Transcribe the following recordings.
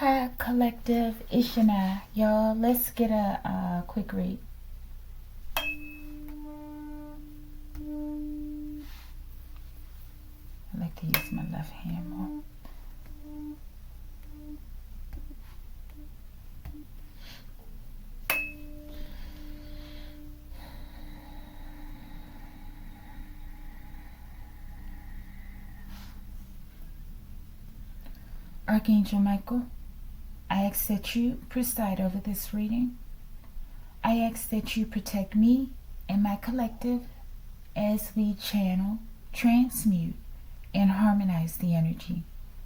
Hi, collective. Ishana. Y'all, let's get a quick read. I like to use my left hand more. Archangel Michael, I ask that you preside over this reading. I ask that you protect me and my collective as we channel, transmute, and harmonize the energy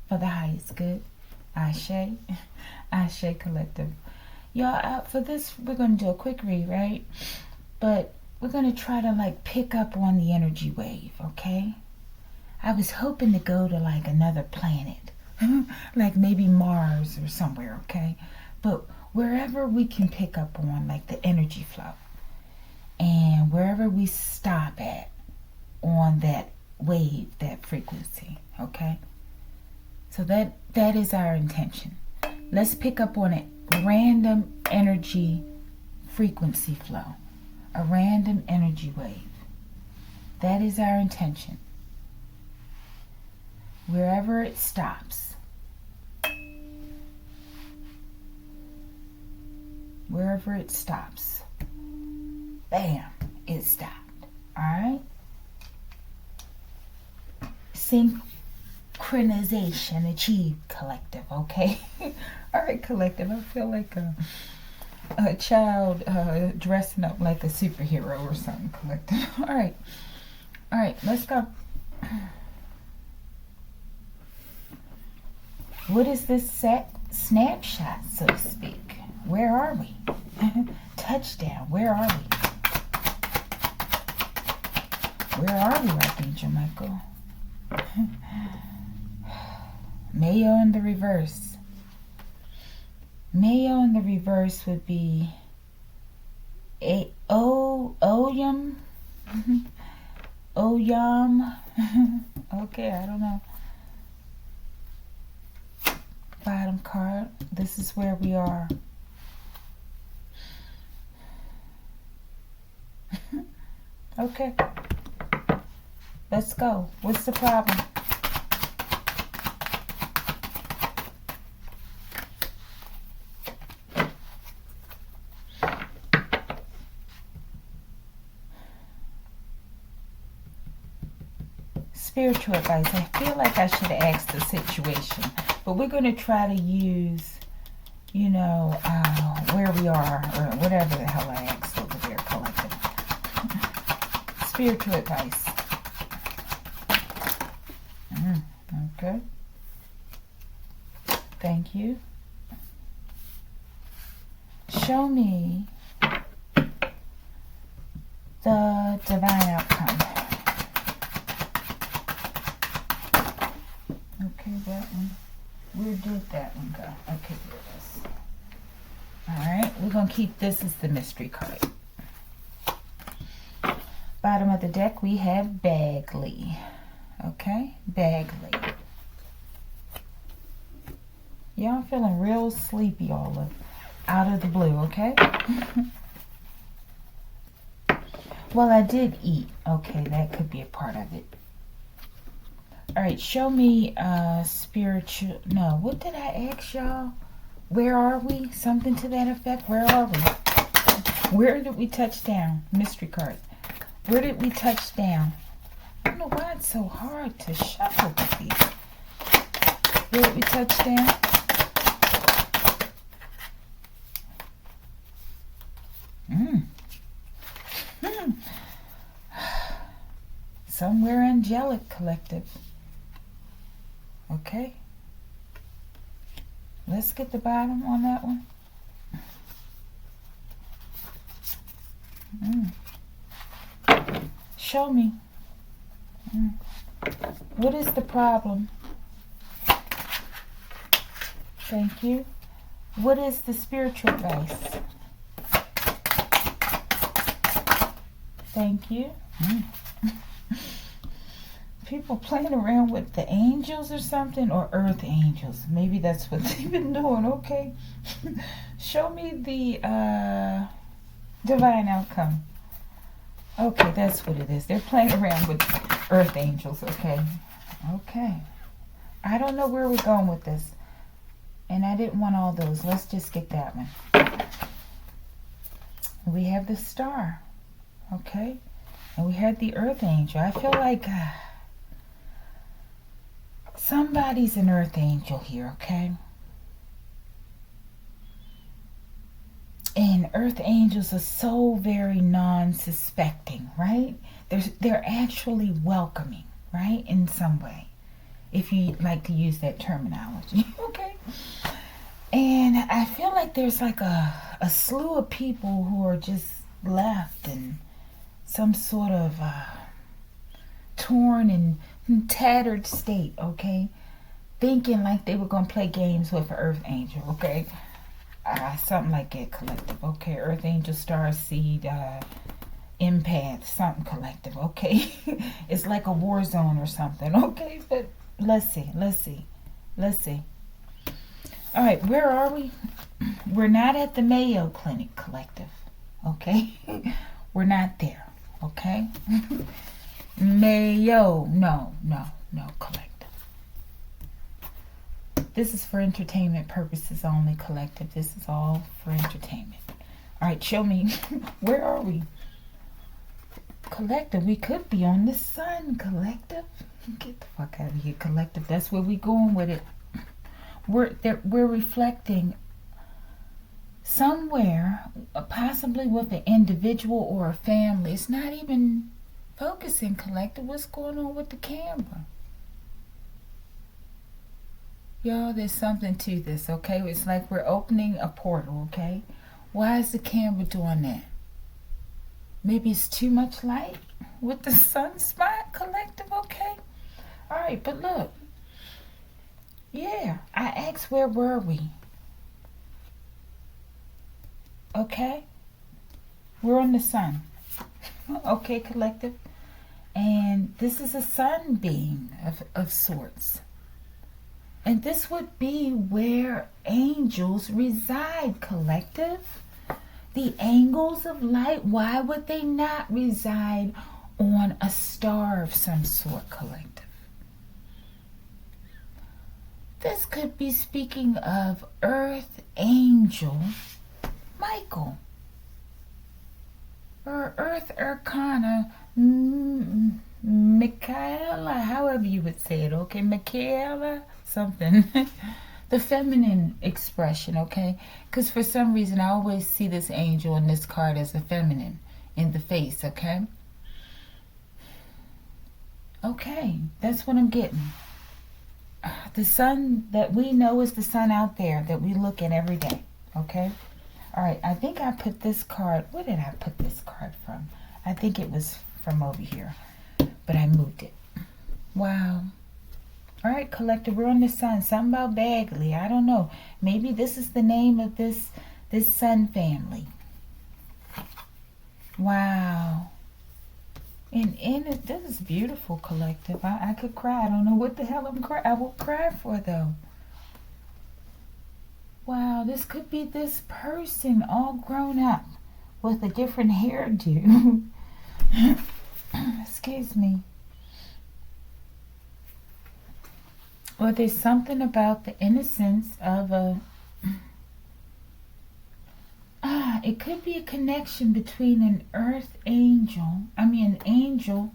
for the highest good. Ashe, Ashe collective. Y'all, for this, we're going to do a quick read, right? But we're going to try to pick up on the energy wave, okay? I was hoping to go to another planet. Like maybe Mars or somewhere, okay? But wherever we can pick up on the energy flow, and wherever we stop at on that wave, that frequency, okay? So that is our intention. Let's pick up on a random energy frequency flow, a random energy wave. That is our intention. Wherever it stops. Wherever it stops. Bam, it stopped. Alright? Synchronization achieved, collective, okay? Alright, collective. I feel like a child dressing up like a superhero or something, collective. Alright. Alright, let's go. What is this snapshot, so to speak? Where are we? Touchdown. Where are we? Where are we, Archangel Michael? Mayo in the reverse. Mayo in the reverse would be Oyam. Oyam. Okay, I don't know. Bottom card. This is where we are. Okay. Let's go. What's the problem? Spiritual advice. I feel like I should have asked the situation, but we're going to try to use, where we are, or whatever the hell I asked over there, collective. Spiritual advice. Okay. Thank you. Show me the divine outcome. Okay, that one. Where did that one go? Okay, here it is. Alright, we're going to keep this as the mystery card. Bottom of the deck, we have Bagley. Okay, Bagley. Yeah, I'm feeling real sleepy out of the blue, okay? Well, I did eat. Okay, that could be a part of it. Alright, show me spiritual... No, what did I ask y'all? Where are we? Something to that effect. Where are we? Where did we touch down? Mystery card. Where did we touch down? I don't know why it's so hard to shuffle with these. Where did we touch down? Somewhere angelic, collective. Okay. Let's get the bottom on that one. Show me. What is the problem? Thank you. What is the spiritual advice? Thank you. people playing around with the angels or something, or earth angels. Maybe that's what they've been doing. Okay. Show me the divine outcome. Okay, that's what it is. They're playing around with earth angels. Okay. Okay. I don't know where we're going with this. And I didn't want all those. Let's just get that one. We have the star. Okay. And we had the earth angel. I feel like somebody's an earth angel here, okay? And earth angels are so very non-suspecting, right? They're actually welcoming, right? In some way, if you like to use that terminology, okay? And I feel like there's like a slew of people who are just left in some sort of torn and tattered state, okay? Thinking like they were going to play games with an earth angel, okay? Something like that, collective, okay? Earth angel, star seed, empath, something collective, okay? It's like a war zone or something, okay? But let's see. All right, where are we? We're not at the Mayo Clinic, collective, okay? We're not there, okay? Mayo, no, collective. This is for entertainment purposes only, collective. This is all for entertainment. All right, show me. Where are we? Collective, we could be on the sun, collective. Get the fuck out of here, collective. That's where we going with it. We're reflecting somewhere, possibly with an individual or a family. It's not even focusing, collective. What's going on with the camera? Y'all, there's something to this, okay? It's like we're opening a portal, okay? Why is the camera doing that? Maybe it's too much light with the sunspot, collective, okay? All right, but look. Yeah, I asked where were we? Okay? We're on the sun. Okay, collective? And this is a sunbeam of sorts. And this would be where angels reside, collective. The angles of light, why would they not reside on a star of some sort, collective? This could be speaking of Earth Angel Michael. Or Earth Arcana Michaela, however you would say it, okay? Michaela, something. The feminine expression, okay? Because for some reason I always see this angel in this card as a feminine in the face, okay? Okay, that's what I'm getting. The sun that we know is the sun out there that we look at every day, okay? All right, I think I put this card, where did I put this card from? I think it was from over here, but I moved it. Wow. All right, collective, we're on the sun. Something about Bagley, I don't know. Maybe this is the name of this sun family. Wow. And this is beautiful, collective. I could cry. I don't know what the hell I will cry for, though. Wow, this could be this person all grown up with a different hairdo. Excuse me. Or there's something about the innocence of it could be a connection between an angel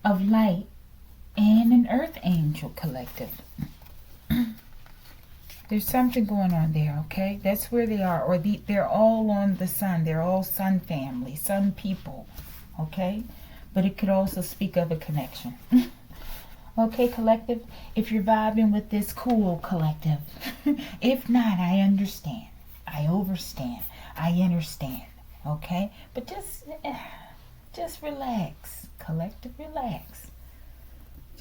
of light and an earth angel, collective. There's something going on there, okay? That's where they are. Or they're all on the sun. They're all sun family, sun people, okay? But it could also speak of a connection. Okay, collective? If you're vibing with this, cool, collective. If not, I understand. I overstand. I understand, okay? But just relax, collective, relax.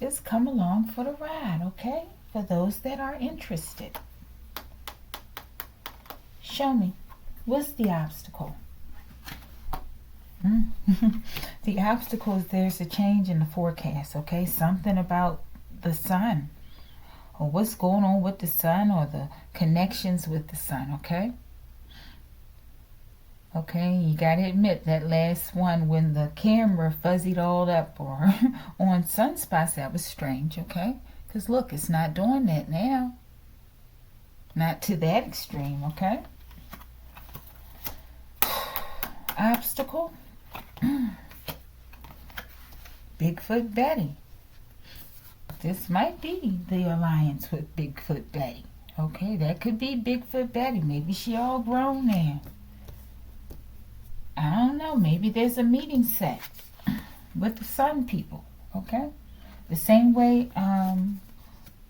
Just come along for the ride, okay? For those that are interested. Show me, what's the obstacle? The obstacle is there's a change in the forecast, okay? Something about the sun, or what's going on with the sun, or the connections with the sun, okay? Okay, you gotta admit that last one when the camera fuzzied all up or on sunspots, that was strange, okay? Because look, it's not doing that now. Not to that extreme, okay? Obstacle. Bigfoot Betty. This might be the alliance with Bigfoot Betty. Okay, that could be Bigfoot Betty. Maybe she all grown now. I don't know. Maybe there's a meeting set with the Sun people. Okay, the same way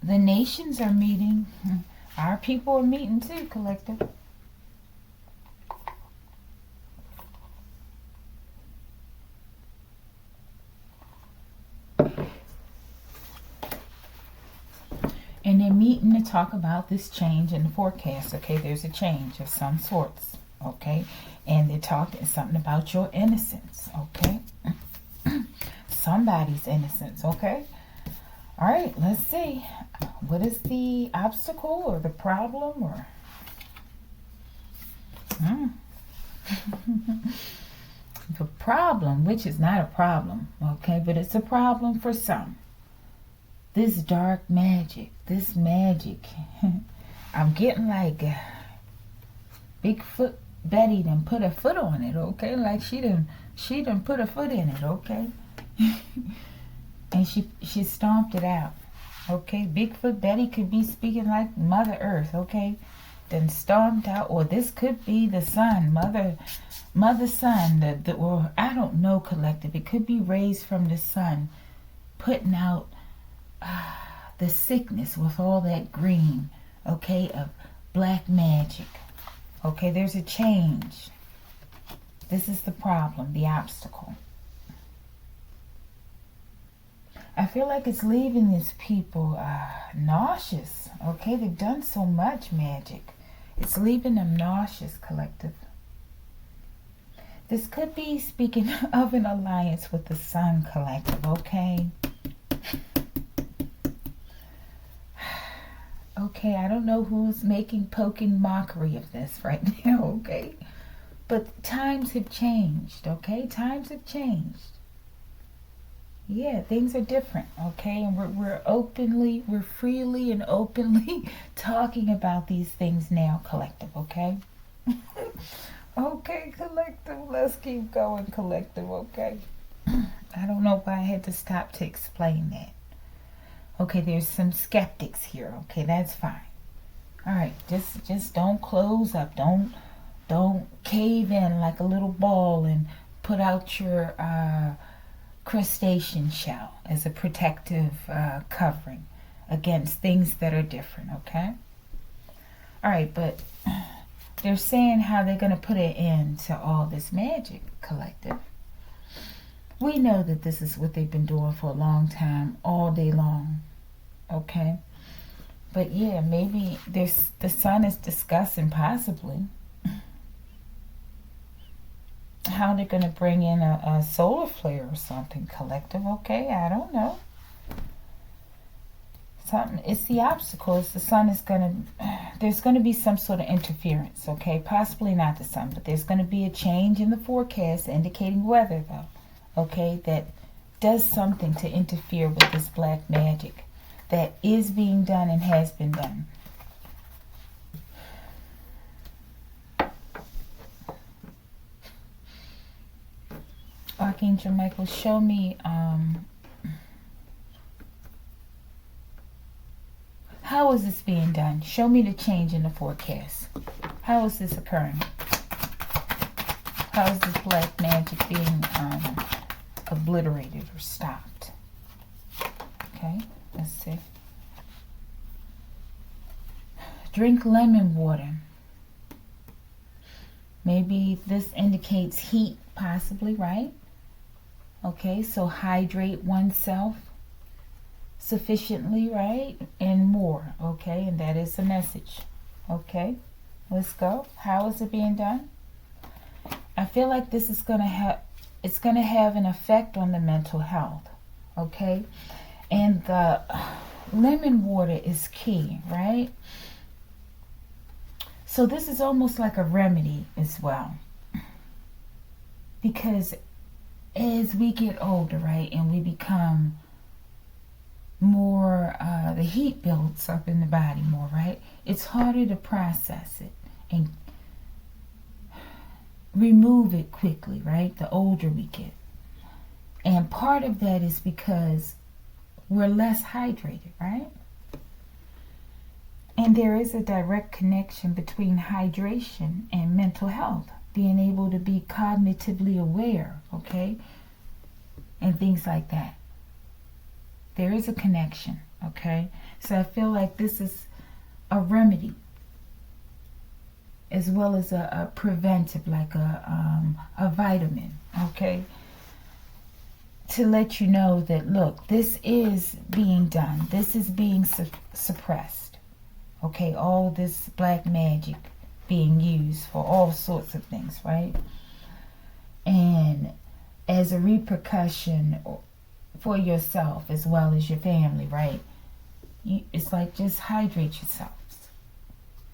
the nations are meeting. Our people are meeting too, collective. And they're meeting to talk about this change in the forecast. Okay, there's a change of some sorts. Okay, and they're talking something about your innocence. Okay, somebody's innocence. Okay, all right. Let's see. What is the obstacle or the problem or? The problem, which is not a problem. Okay, but it's a problem for some. This dark magic, this magic. I'm getting like Bigfoot Betty done put her foot on it, okay? Like she done put her foot in it, okay? And she stomped it out, okay? Bigfoot Betty could be speaking like Mother Earth, okay? Then stomped out, or this could be the sun, Mother Sun, or I don't know, collective. It could be raised from the sun, putting out the sickness with all that green, okay, of black magic. Okay, there's a change. This is the problem, the obstacle. I feel like it's leaving these people nauseous. Okay, they've done so much magic. It's leaving them nauseous, collective. This could be speaking of an alliance with the Sun, collective, okay? Okay, I don't know who's poking mockery of this right now, okay? But times have changed, okay? Times have changed. Yeah, things are different, okay? And we're freely and openly talking about these things now, collective, okay? Okay, collective, let's keep going, collective, okay? I don't know why I had to stop to explain that. Okay, there's some skeptics here. Okay, that's fine. All right, just don't close up. Don't cave in like a little ball and put out your crustacean shell as a protective covering against things that are different. Okay. All right, but they're saying how they're going to put an end to all this magic, collective. We know that this is what they've been doing for a long time, all day long. Okay? But yeah, maybe the sun is discussing possibly how they're going to bring in a solar flare or something, collective. Okay? I don't know. It's the obstacle. It's the sun is going to, there's going to be some sort of interference. Okay? Possibly not the sun, but there's going to be a change in the forecast indicating weather, though. Okay, that does something to interfere with this black magic that is being done and has been done. Archangel Michael, show me how is this being done? Show me the change in the forecast. How is this occurring? How is this black magic being obliterated or stopped? Okay, let's see. Drink lemon water. Maybe this indicates heat, possibly, right? Okay, so hydrate oneself sufficiently, right? And more, okay? And that is the message. Okay, let's go. How is it being done? I feel like this is going to it's going to have an effect on the mental health, okay? And the lemon water is key, right? So this is almost like a remedy as well. Because as we get older, right, and we become more, the heat builds up in the body more, right? It's harder to process it and remove it quickly, right? The older we get. And part of that is because we're less hydrated, right? And there is a direct connection between hydration and mental health, being able to be cognitively aware, okay? And things like that. There is a connection, okay? So I feel like this is a remedy as well as a preventive, like a vitamin, okay? To let you know that, look, this is being done. This is being suppressed, okay? All this black magic being used for all sorts of things, right? And as a repercussion for yourself as well as your family, right? It's like, just hydrate yourselves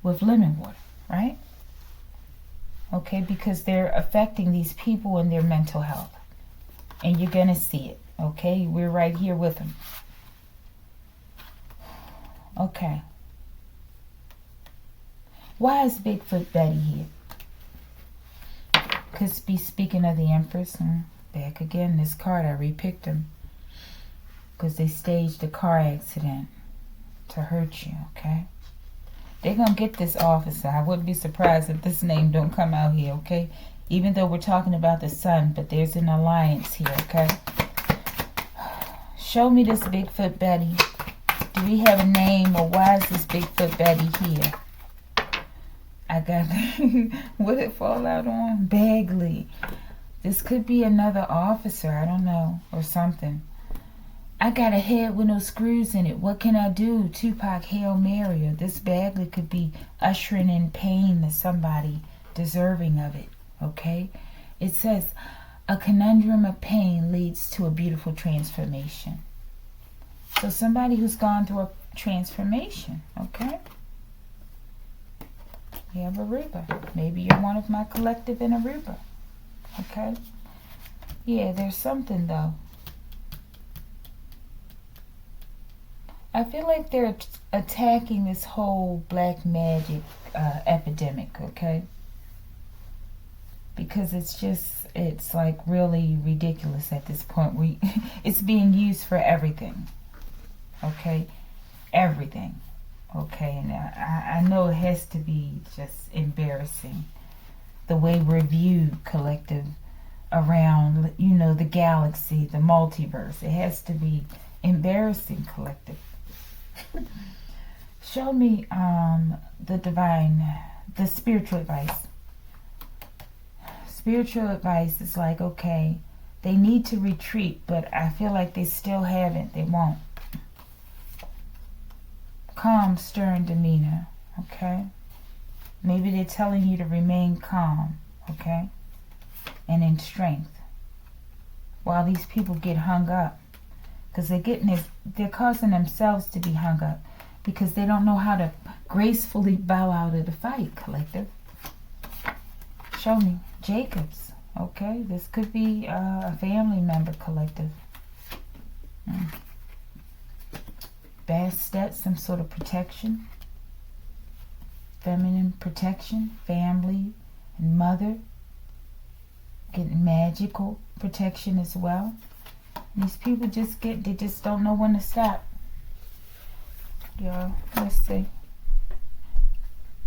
with lemon water, right? Okay, because they're affecting these people and their mental health. And you're going to see it, okay? We're right here with them. Okay. Why is Bigfoot Betty here? Could be speaking of the Empress. And back again, this card, I repicked them. Because they staged a car accident to hurt you, okay? They're going to get this officer. I wouldn't be surprised if this name don't come out here, okay? Even though we're talking about the sun, but there's an alliance here, okay? Show me this Bigfoot Betty. Do we have a name, or why is this Bigfoot Betty here? I got, what did it fall out on? Bagley. This could be another officer, I don't know, or something. I got a head with no screws in it. What can I do? Tupac, Hail Mary. Or this Bagley could be ushering in pain to somebody deserving of it. Okay? It says, a conundrum of pain leads to a beautiful transformation. So somebody who's gone through a transformation. Okay? You have Aruba. Maybe you're one of my collective in Aruba. Okay? Yeah, there's something though. I feel like they're attacking this whole black magic epidemic, okay? Because it's like really ridiculous at this point. It's being used for everything, okay? Everything, okay? And I know it has to be just embarrassing, the way we're viewed collective around, you know, the galaxy, the multiverse. It has to be embarrassing collective. Show me the spiritual advice. Spiritual advice is like, okay, they need to retreat, but I feel like they still haven't. They won't. Calm, stern demeanor, okay? Maybe they're telling you to remain calm, okay? And in strength. While these people get hung up. Because they're causing themselves to be hung up because they don't know how to gracefully bow out of the fight, collective. Show me. Jacobs. Okay, this could be a family member, collective. Bastet, some sort of protection. Feminine protection. Family and mother. Getting magical protection as well. These people they just don't know when to stop. Y'all, let's see.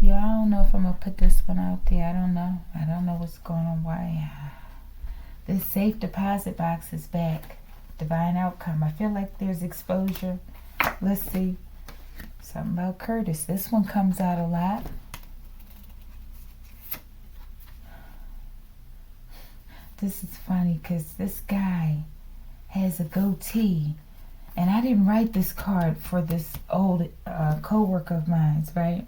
Yeah, I don't know if I'm going to put this one out there. I don't know. I don't know what's going on. Why? This safe deposit box is back. Divine outcome. I feel like there's exposure. Let's see. Something about Curtis. This one comes out a lot. This is funny because this guy has a goatee, and I didn't write this card for this old co-worker of mine, right?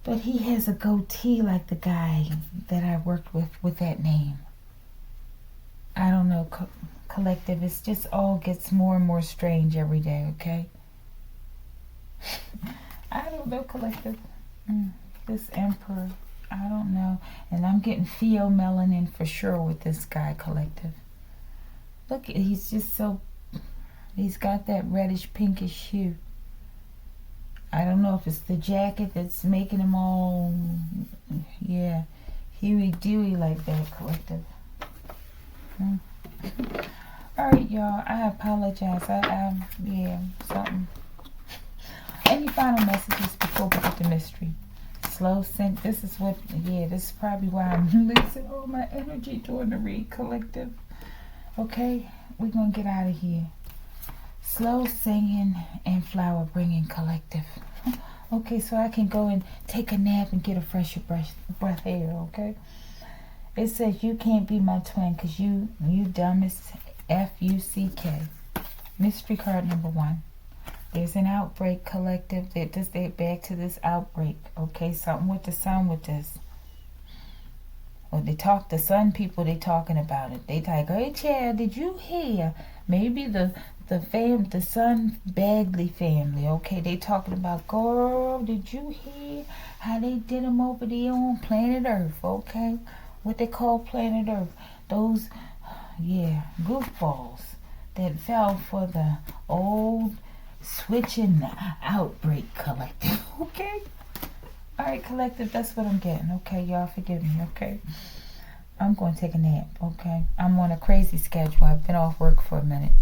But he has a goatee like the guy that I worked with that name. I don't know, collective. It's just all gets more and more strange every day, okay? I don't know, collective. This emperor, I don't know. And I'm getting pheomelanin for sure with this guy, collective. Look, he's just so, he's got that reddish pinkish hue. I don't know if it's the jacket that's making him all, yeah, huey-dewy like that, collective. Alright, y'all, I apologize. Yeah, something. Any final messages before we get to mystery? Slow sync. This is what, yeah, this is probably why I'm losing all my energy during the read, collective. Okay, we're going to get out of here. Slow singing and flower bringing, collective. Okay, so I can go and take a nap and get a fresher breath air, okay? It says you can't be my twin because you dumbest F-U-C-K. Mystery card number 1. There's an outbreak, collective. They're back to this outbreak. Okay, something with the sun with this. Well, the sun people, they talking about it. They like, hey, Chad, did you hear? Maybe the Sun Bagley family, okay? They talking about, girl, did you hear how they did them over there on planet Earth, okay? What they call planet Earth. Those, yeah, goofballs that fell for the old switching outbreak, collective, okay? Alright, collective, that's what I'm getting, okay? Y'all forgive me, okay? I'm going to take a nap, okay? I'm on a crazy schedule. I've been off work for a minute.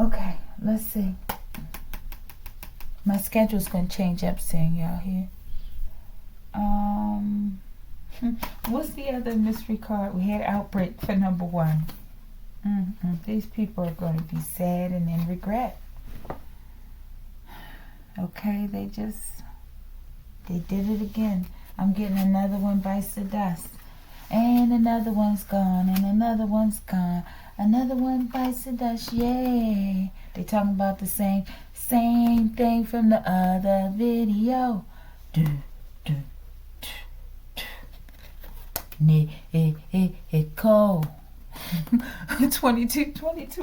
Okay, let's see. My schedule's going to change up soon, y'all here. What's the other mystery card? We had outbreak for number 1. These people are going to be sad and in regret. Okay, they did it again. I'm getting another one bites the dust. And another one's gone, and another one's gone. Another one bites the dust, yay. They talking about the same thing from the other video. Nicole. 22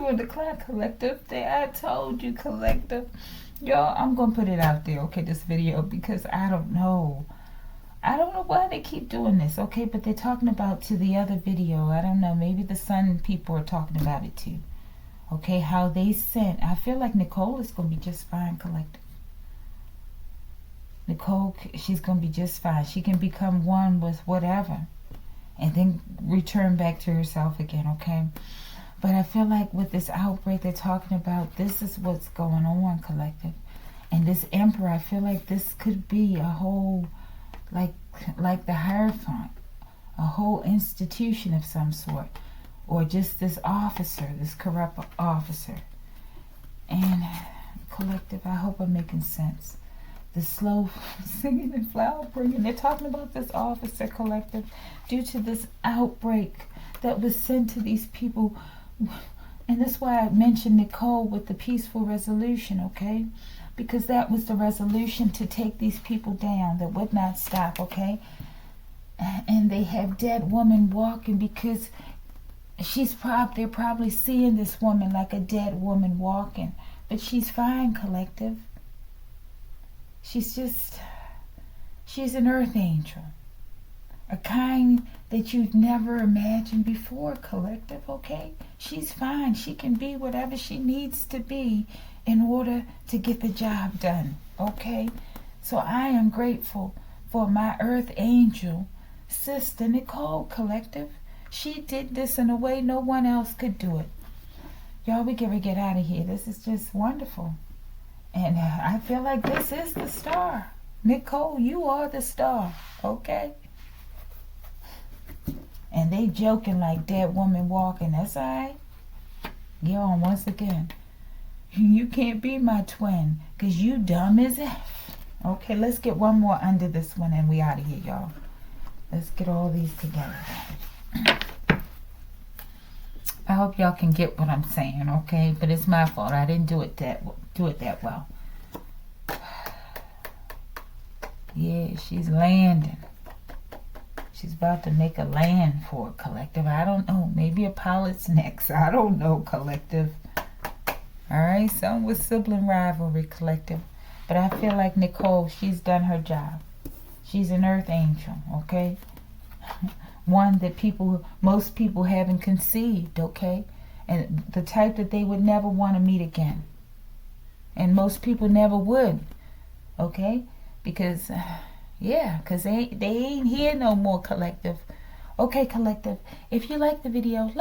in the clock, collective. I told you, collective. Y'all, I'm going to put it out there, okay, this video, because I don't know. I don't know why they keep doing this, okay, but they're talking about to the other video. I don't know, maybe the Sun people are talking about it too. Okay, how they sent. I feel like Nicole is going to be just fine, collective. Nicole, she's going to be just fine. She can become one with whatever and then return back to herself again, okay? But I feel like with this outbreak they're talking about, this is what's going on, collective. And this emperor, I feel like this could be a whole, like the Hierophant, a whole institution of some sort. Or just this officer, this corrupt officer. And collective, I hope I'm making sense. The slow singing and flower bringing. They're talking about this officer, collective, due to this outbreak that was sent to these people. And that's why I mentioned Nicole with the peaceful resolution, okay? Because that was the resolution to take these people down that would not stop, okay? And they have dead woman walking because they're probably seeing this woman like a dead woman walking. But she's fine, collective. She's an earth angel. A kind that you've never imagined before, collective, okay? She's fine. She can be whatever she needs to be in order to get the job done, okay? So I am grateful for my earth angel sister Nicole, collective. She did this in a way no one else could do it. Y'all, we get out of here. This is just wonderful. And I feel like this is the star. Nicole, you are the star, okay? And they joking like dead woman walking. That's all right. Get on once again. You can't be my twin because you dumb as F. Okay, let's get one more under this one and we out of here, y'all. Let's get all these together. I hope y'all can get what I'm saying, okay? But it's my fault. I didn't do it that well. Yeah, she's landing. She's about to make a land for a collective. I don't know. Maybe a pilot's next. I don't know, collective. Alright, some with sibling rivalry, collective. But I feel like Nicole, she's done her job. She's an earth angel, okay? One that most people haven't conceived, okay? And the type that they would never want to meet again. And most people never would, okay? Because... yeah, because they ain't here no more, collective. Okay, collective, if you like the video,